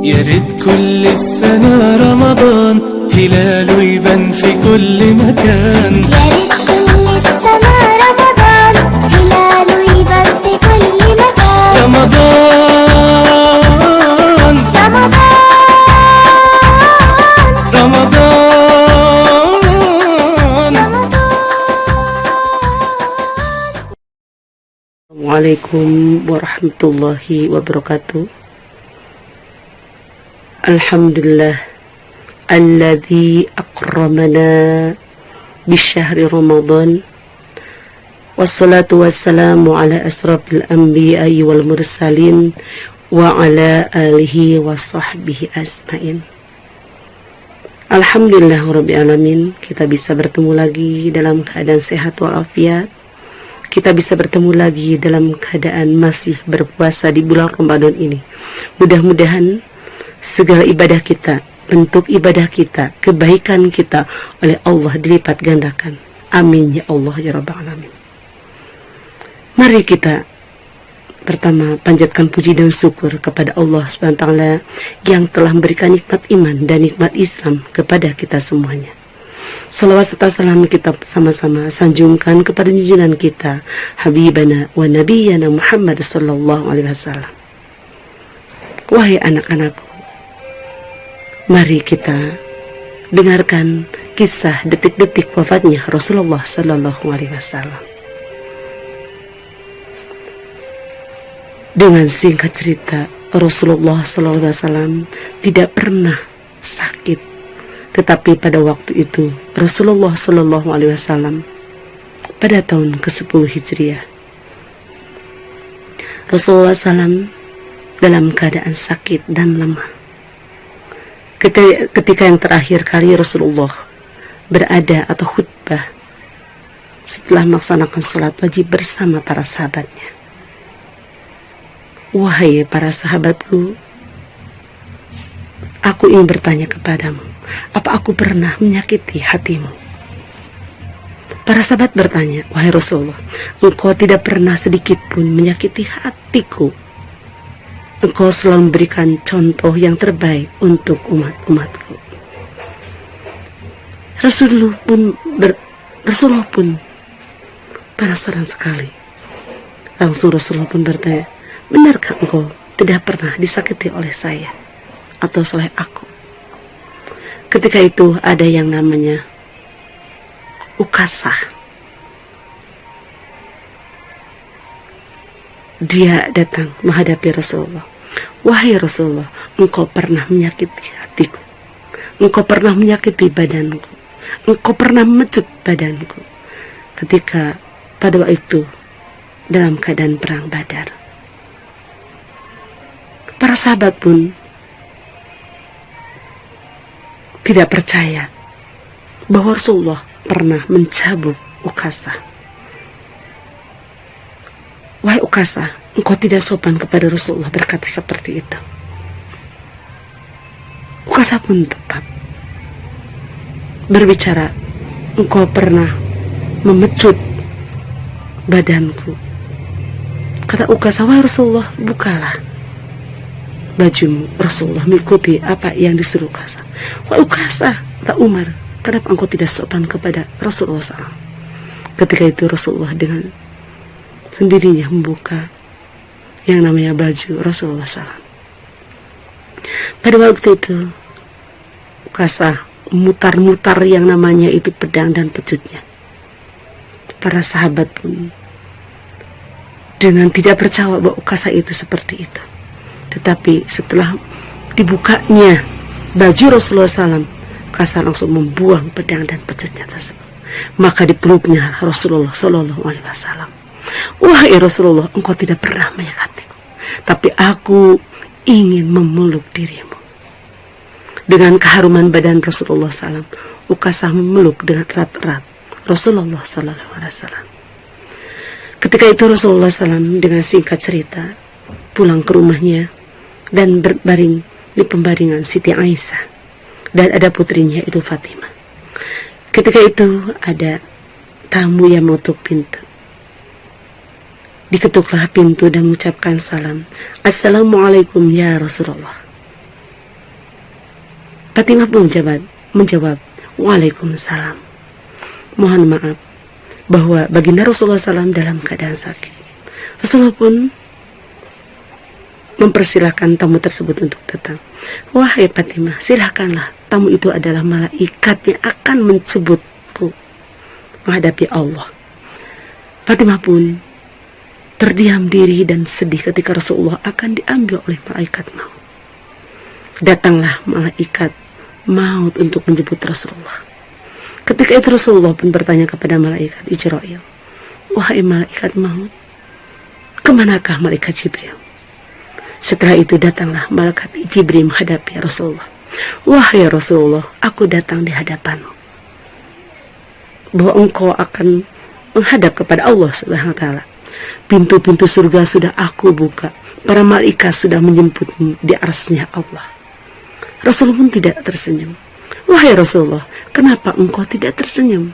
يا ريت كل السنة رمضان هلاله يبان في كل مكان. يا ريت كل السنة رمضان هلاله يبان في كل مكان. رمضان رمضان Assalamualaikum warahmatullahi wabarakatuh. Alhamdulillah alladzi akramana bisyahri Ramadan. Wassalatu wassalamu ala asrafil anbiya'i wal mursalin wa ala alihi wa sahbihi asma'in. Alhamdulillah rabbil alamin, kita bisa bertemu lagi dalam keadaan sehat walafiat. Kita bisa bertemu lagi dalam keadaan masih berpuasa di bulan Ramadan ini. Mudah-mudahan segala ibadah kita, bentuk ibadah kita, kebaikan kita oleh Allah dilipat gandakan. Amin ya Allah ya Rabbal Alamin. Mari kita pertama panjatkan puji dan syukur kepada Allah SWT yang telah memberikan nikmat iman dan nikmat Islam kepada kita semuanya. Salawat serta salam kita sama-sama sanjungkan kepada junjungan kita Habibana wa Nabiyana Muhammad sallallahu alaihi wasallam. Wahai anak-anakku, mari kita dengarkan kisah detik-detik wafatnya Rasulullah sallallahu alaihi wasallam. Dengan singkat cerita, Rasulullah sallallahu alaihi wasallam tidak pernah sakit. Tetapi pada waktu itu Rasulullah Shallallahu Alaihi Wasallam pada tahun ke-10 Hijriah, Rasulullah SAW dalam keadaan sakit dan lemah. Ketika yang terakhir kali Rasulullah berada atau khutbah setelah melaksanakan sholat wajib bersama para sahabatnya. Wahai para sahabatku, aku ingin bertanya kepadamu, apa aku pernah menyakiti hatimu? Para sahabat bertanya, wahai Rasulullah, engkau tidak pernah sedikit pun menyakiti hatiku. Engkau selalu memberikan contoh yang terbaik untuk umat-umatku. Rasulullah pun penasaran sekali. Langsung Rasulullah pun bertanya, benarkah engkau tidak pernah disakiti oleh saya atau oleh aku? Ketika itu ada yang namanya Ukasah. Dia datang menghadapi Rasulullah. Wahai Rasulullah, engkau pernah menyakiti hatiku. Engkau pernah menyakiti badanku. Engkau pernah memecut badanku. Ketika pada waktu itu dalam keadaan perang Badar. Para sahabat pun tidak percaya bahwa Rasulullah pernah mencabut Ukasah. Wahai Ukasah, engkau tidak sopan kepada Rasulullah berkata seperti itu. Ukasah pun tetap berbicara, engkau pernah memecut badanku. Kata Ukasah, wahai Rasulullah, bukalah bajumu. Rasulullah mengikuti apa yang disuruh Ukasah. Wahai Ukasah, kata Umar, kenapa engkau tidak sopan kepada Rasulullah SAW? Ketika itu Rasulullah dengan sendirinya membuka yang namanya baju Rasulullah SAW. Pada waktu itu Ukasah mutar-mutar yang namanya itu pedang dan pecutnya. Para sahabat pun dengan tidak percaya bahwa Ukasah itu seperti itu. Tetapi setelah dibukanya baju Rasulullah SAW, Ukasah langsung membuang pedang dan pecutnya tersebut. Maka dipeluknya Rasulullah SAW. Wahai Rasulullah, engkau tidak pernah menyakitiku, tapi aku ingin memeluk dirimu. Dengan keharuman badan Rasulullah SAW, Ukasah memeluk dengan erat-erat Rasulullah SAW. Ketika itu Rasulullah SAW dengan singkat cerita pulang ke rumahnya dan berbaring di pembaringan Siti Aisyah, dan ada putrinya itu Fatimah. Ketika itu ada tamu yang mengetuk pintu. Diketuklah pintu dan mengucapkan salam. Assalamualaikum ya Rasulullah. Fatimah pun menjawab, Waalaikumsalam. Mohon maaf bahwa baginda Rasulullah SAW dalam keadaan sakit. Rasulullah pun mempersilahkan tamu tersebut untuk datang. Wahai Fatimah, silahkanlah, tamu itu adalah malaikat yang akan menjemputku menghadapi Allah. Fatimah pun terdiam diri dan sedih ketika Rasulullah akan diambil oleh malaikat maut. Datanglah malaikat maut untuk menjemput Rasulullah. Ketika itu Rasulullah pun bertanya kepada malaikat Jibril, wahai malaikat maut, kemanakah malaikat Jibril? Setelah itu datanglah malaikat Jibril menghadapi Rasulullah. Wahai Rasulullah, aku datang di hadapanmu, bahwa engkau akan menghadap kepada Allah Subhanahu wa Ta'ala. Pintu-pintu surga sudah aku buka, para malaikat sudah menjemputmu di arsy-Nya Allah. Rasulullah pun tidak tersenyum. Wahai Rasulullah, kenapa engkau tidak tersenyum?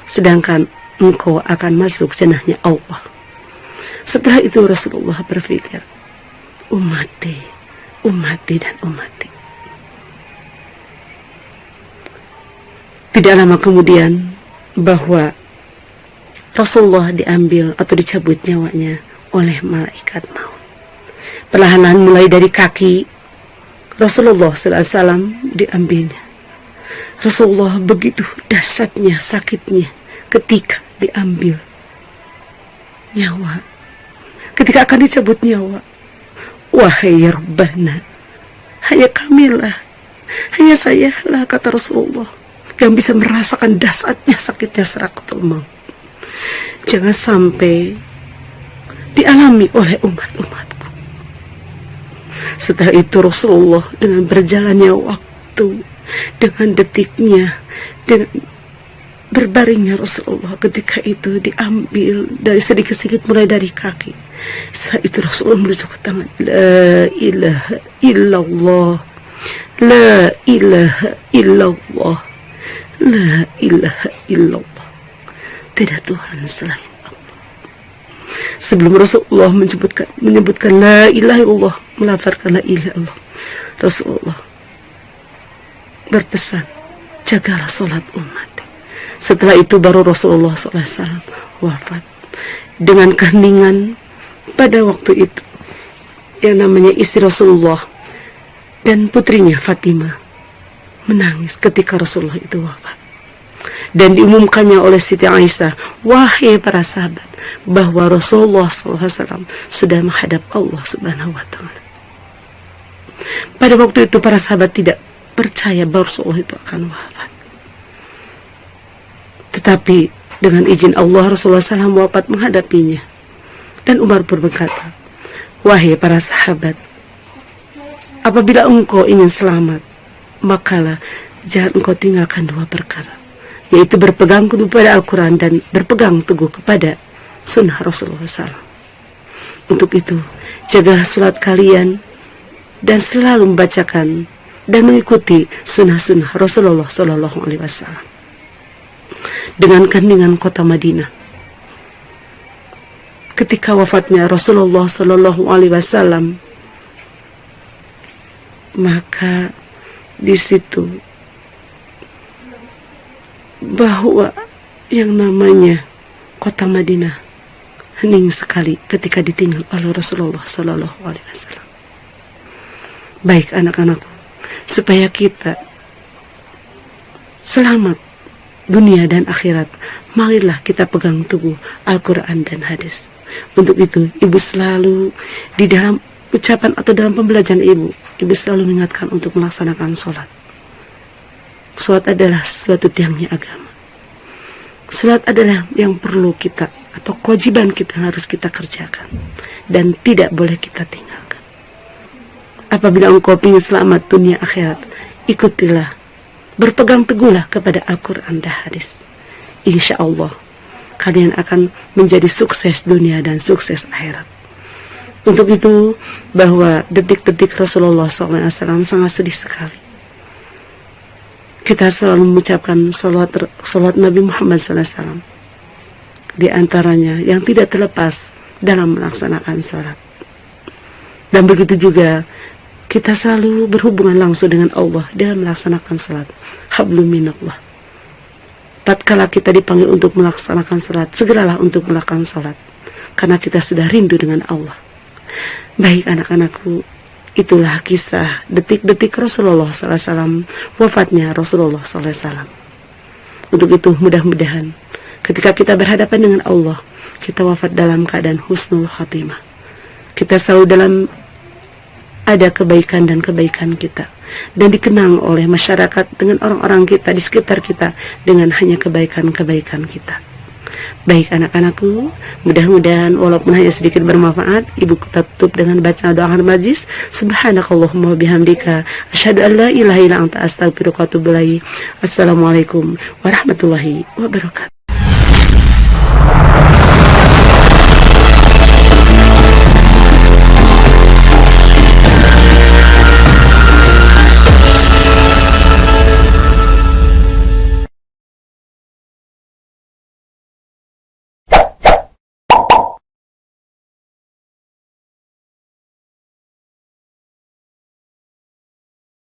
Sedangkan engkau akan masuk jannahnya Allah. Setelah itu Rasulullah berpikir, ummati, dan ummati. Tidak lama kemudian bahwa Rasulullah diambil atau dicabut nyawanya oleh malaikat maut. Perlahan-lahan mulai dari kaki Rasulullah SAW diambilnya. Rasulullah begitu dahsyatnya sakitnya ketika diambil nyawa. Ketika akan dicabut nyawa, wahai Rabbana, hanya kamilah, hanya sayalah, kata Rasulullah, yang bisa merasakan dahsyatnya sakitnya sakaratul maut. Jangan sampai dialami oleh umat-umatku. Setelah itu Rasulullah dengan berjalannya waktu, dengan detiknya, dengan berbaringnya Rasulullah ketika itu diambil dari sedikit-sedikit mulai dari kaki. Setelah itu Rasulullah menuju ke tangan. La ilaha illallah, la ilaha illallah, la ilaha illallah. Tidak Tuhan selain Allah. Sebelum Rasulullah menyebutkan la ilaha illallah, melafalkan la ilaha illallah, Rasulullah berpesan, jagalah sholat umat. Setelah itu baru Rasulullah SAW wafat. Dengan keheningan pada waktu itu, yang namanya istri Rasulullah dan putrinya Fatimah menangis ketika Rasulullah itu wafat. Dan diumumkannya oleh Siti Aisyah, wahai para sahabat, bahwa Rasulullah SAW sudah menghadap Allah Subhanahu wa Ta'ala. Pada waktu itu para sahabat tidak percaya bahwa Rasulullah itu akan wafat. Tetapi dengan izin Allah, Rasulullah SAW wafat menghadapinya. Dan Umar pun berkata, wahai para sahabat, apabila engkau ingin selamat, makalah jangan engkau tinggalkan dua perkara, yaitu berpegang teguh pada Al-Quran dan berpegang teguh kepada sunnah Rasulullah SAW. Untuk itu, jagalah salat kalian dan selalu membacakan dan mengikuti sunnah-sunnah Rasulullah SAW. Dengan keheningan kota Madinah, ketika wafatnya Rasulullah SAW, maka di situ bahwa yang namanya kota Madinah hening sekali ketika ditinggal oleh Rasulullah SAW. Baik anak-anakku, supaya kita selamat dunia dan akhirat, marilah kita pegang teguh Al-Quran dan hadis. Untuk itu, ibu selalu di dalam ucapan atau dalam pembelajaran ibu selalu mengingatkan untuk melaksanakan sholat. Sholat adalah suatu tiangnya agama. Sholat adalah yang perlu kita atau kewajiban kita harus kita kerjakan dan tidak boleh kita tinggalkan. Apabila engkau ingin selamat dunia akhirat, ikutilah, berpegang teguhlah kepada Al-Quran dan hadis. Insya Allah kalian akan menjadi sukses dunia dan sukses akhirat. Untuk itu, bahwa detik-detik Rasulullah SAW sangat sedih sekali. Kita selalu mengucapkan salawat Nabi Muhammad SAW. Di antaranya yang tidak terlepas dalam melaksanakan sholat. Dan begitu juga kita selalu berhubungan langsung dengan Allah dengan melaksanakan salat. Hablum minallah. Tatkala kita dipanggil untuk melaksanakan salat, segeralah untuk melakukan salat, karena kita sudah rindu dengan Allah. Baik anak-anakku, itulah kisah detik-detik Rasulullah SAW, wafatnya Rasulullah SAW. Untuk itu mudah-mudahan ketika kita berhadapan dengan Allah, kita wafat dalam keadaan husnul khatimah. Kita selalu dalam ada kebaikan dan kebaikan kita, dan dikenang oleh masyarakat dengan orang-orang kita di sekitar kita dengan hanya kebaikan-kebaikan kita. Baik anak-anakku, mudah-mudahan walaupun hanya sedikit bermanfaat, ibu kita tutup dengan bacaan doa akhir majlis. Subhanakallahumma bihamdika asyhadu an la ilaha illa anta astaghfiruka wa atubu ilaik. Assalamualaikum warahmatullahi wabarakatuh.